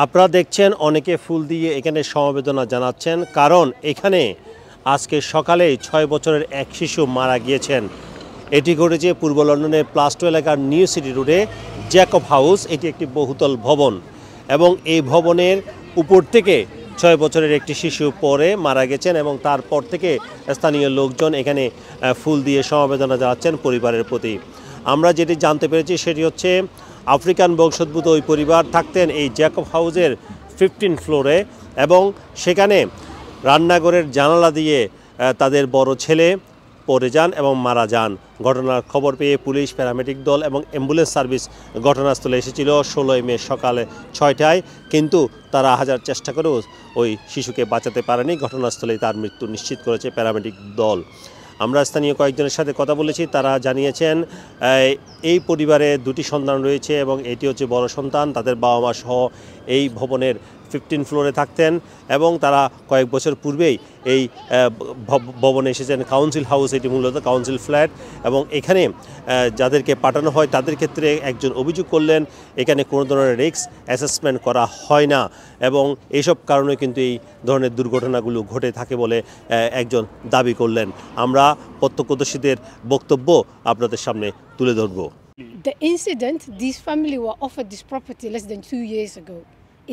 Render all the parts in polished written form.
আপনারা দেখছেন অনেকে ফুল দিয়ে এখানে সমবেদনা জানাচ্ছেন, কারণ এখানে আজকে সকালে 6 বছরের এক শিশু মারা গিয়েছেন। এটি ঘটেছে পূর্ব লন্ডনের প্লাস্টো এলাকার নিউ সিটি রোডে জ্যাকব হাউস। এটি একটি বহুতল ভবন এবং এই ভবনের উপর থেকে 6 বছরের একটি শিশু পরে মারা গেছেন এবং তারপর থেকে স্থানীয় লোকজন এখানে ফুল দিয়ে সমবেদনা জানাচ্ছেন পরিবারের প্রতি। আমরা যেটি জানতে পেরেছি সেটি হচ্ছে আফ্রিকান বংশোদ্ভূত ওই পরিবার থাকতেন এই জ্যাকব হাউসের 15 ফ্লোরে এবং সেখানে রান্নাঘরের জানালা দিয়ে তাদের বড় ছেলে পড়ে যান এবং মারা যান। ঘটনার খবর পেয়ে পুলিশ, প্যারামেডিক দল এবং অ্যাম্বুলেন্স সার্ভিস ঘটনাস্থলে এসেছিল 16 মে সকালে 6টায়, কিন্তু তারা হাজার চেষ্টা করেও ওই শিশুকে বাঁচাতে পারেনি। ঘটনাস্থলেই তার মৃত্যু নিশ্চিত করেছে প্যারামেডিক দল। আমরা স্থানীয় কয়েকজনের সাথে কথা বলেছি, তারা জানিয়েছেন এই পরিবারে 2টি সন্তান রয়েছে এবং এটি হচ্ছে বড় সন্তান। তাদের বাবা মা সহ এই ভবনের 15 ফ্লোরে থাকতেন এবং তারা কয়েক বছর পূর্বেই এই ভবনে এসেছেন। কাউন্সিল হাউস, এটি মূলত কাউন্সিল ফ্ল্যাট এবং এখানে যাদেরকে পাঠানো হয় তাদের ক্ষেত্রে একজন অভিযোগ করলেন এখানে কোনো ধরনের রিস্ক অ্যাসেসমেন্ট করা হয় না এবং এইসব কারণে কিন্তু এই ধরনের দুর্ঘটনাগুলো ঘটে থাকে বলে একজন দাবি করলেন। আমরা প্রত্যক্ষদর্শীদের বক্তব্য আপনাদের সামনে তুলে ধরব। The incident, this family were offered this property less than 2 years ago.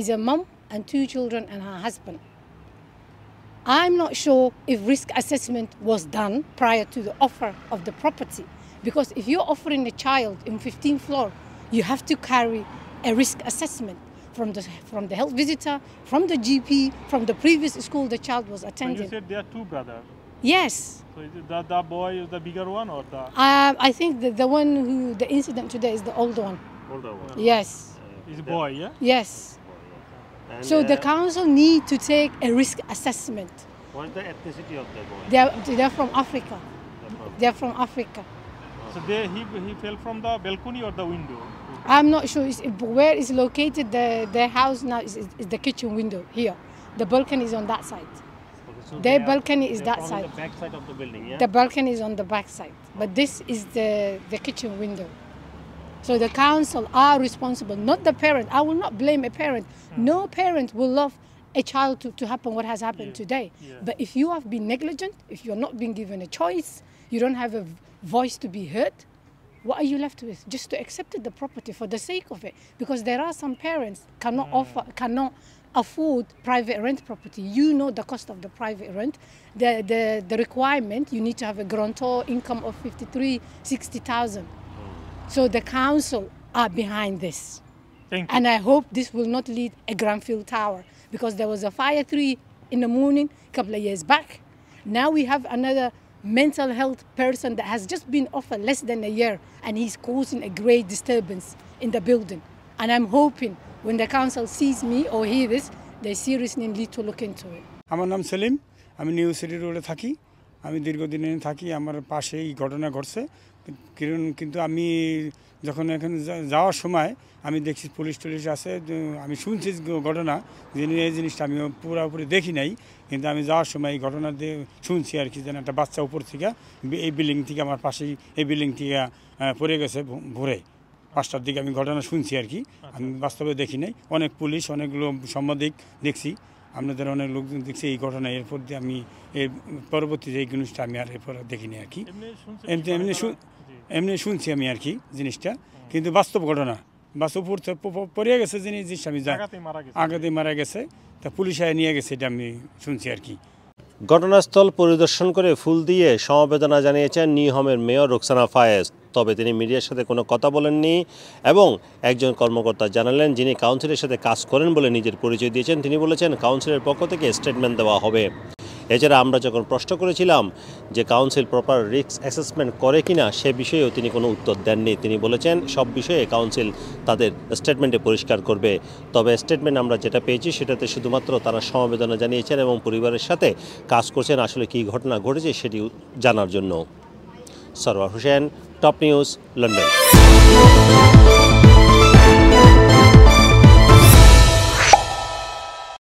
Is a mum and 2 children and her husband. I'm not sure if risk assessment was done prior to the offer of the property, because if you're offering a child in 15th floor, you have to carry a risk assessment from the health visitor, from the GP, from the previous school the child was attending. So you said there are 2 brothers. Yes. So is it the boy is the bigger one or the I think the one who the incident today is the older one. older one? Yes. Is boy, yeah? Yes. And, So the council need to take a risk assessment. what is the ethnicity of the boy? They're from Africa. They're from Africa. So he fell from the balcony or the window? I'm not sure where is located. Their house now is the kitchen window here. The balcony is on that side. Okay, so Their balcony is that from side. the back side of the building, yeah? The balcony is on the back side, but this is the kitchen window. So the council are responsible, not the parent. I will not blame a parent. No parent will love a child to happen what has happened today. Yeah. But if you have been negligent, if you're not being given a choice, you don't have a voice to be heard, what are you left with? Just to accept the property for the sake of it. Because there are some parents cannot afford private rent property. You know the cost of the private rent. The requirement, you need to have a grantor income of 60,000. So the council are behind this. Thank you. And I hope this will not lead a Granfield Tower, because there was a fire 3 in the morning a couple of years back. Now we have another mental health person that has just been offered less than a year, and he's causing a great disturbance in the building. And I'm hoping when the council sees me or hear this, they seriously need to look into it. আমার নাম সেলিম, আমি new city রোডে থাকি। আমি দীর্ঘদিনে থাকি, আমার পাশেই ঘটনা ঘটছে। কিন্তু আমি যখন এখানে যাওয়ার সময় আমি দেখছি পুলিশ টুলিশ আছে। আমি শুনছি ঘটনা, এই জিনিসটা আমি পুরোপুরি দেখি নাই, কিন্তু আমি যাওয়ার সময় এই ঘটনা শুনছি আর কি, যেন একটা বাচ্চা উপর থেকে এই বিল্ডিং থেকে, আমার পাশেই এই বিল্ডিং থেকে পড়ে গেছে ভোরে 5টার দিকে। আমি ঘটনা শুনছি আর কি, আমি বাস্তবে দেখি নাই। অনেক পুলিশ, অনেকগুলো সাংবাদিক দেখছি, আপনাদের অনেক লোকজন দেখছি এই ঘটনা। এরপর দিয়ে আমি এর পরবর্তী যে জিনিসটা আমি আর এরপর দেখিনি আর কি। এমনি শুনছি আমি আর কি জিনিসটা, কিন্তু বাস্তব ঘটনা, বাস্তব পড়ে গেছে জিনিস আমি আঘাতে মারা গেছে, তা পুলিশ নিয়ে গেছে, এটা আমি শুনছি আর কি। ঘটনাস্থল পরিদর্শন করে ফুল দিয়ে সমবেদনা জানিয়েছেন নিউ হোমের মেয়র রোকসানা ফায়েজ। তবে তিনি মিডিয়ার সাথে কোনো কথা বলেননি এবং একজন কর্মকর্তা জানালেন যিনি কাউন্সিলের সাথে কাজ করেন বলে নিজের পরিচয় দিয়েছেন। তিনি বলেছেন কাউন্সিলের পক্ষ থেকে স্টেটমেন্ট দেওয়া হবে। এছাড়া আমরা যখন প্রশ্ন করেছিলাম যে কাউন্সিল প্রপার রিস্ক অ্যাসেসমেন্ট করে কিনা, সে বিষয়েও তিনি কোনো উত্তর দেননি। তিনি বলেছেন সব বিষয়ে কাউন্সিল তাদের স্টেটমেন্টে পরিষ্কার করবে। তবে স্টেটমেন্ট আমরা যেটা পেয়েছি সেটাতে শুধুমাত্র তারা সমবেদনা জানিয়েছেন এবং পরিবারের সাথে কাজ করছেন আসলে কী ঘটনা ঘটেছে সেটি জানার জন্য। Sarwar Hossain, top news, London.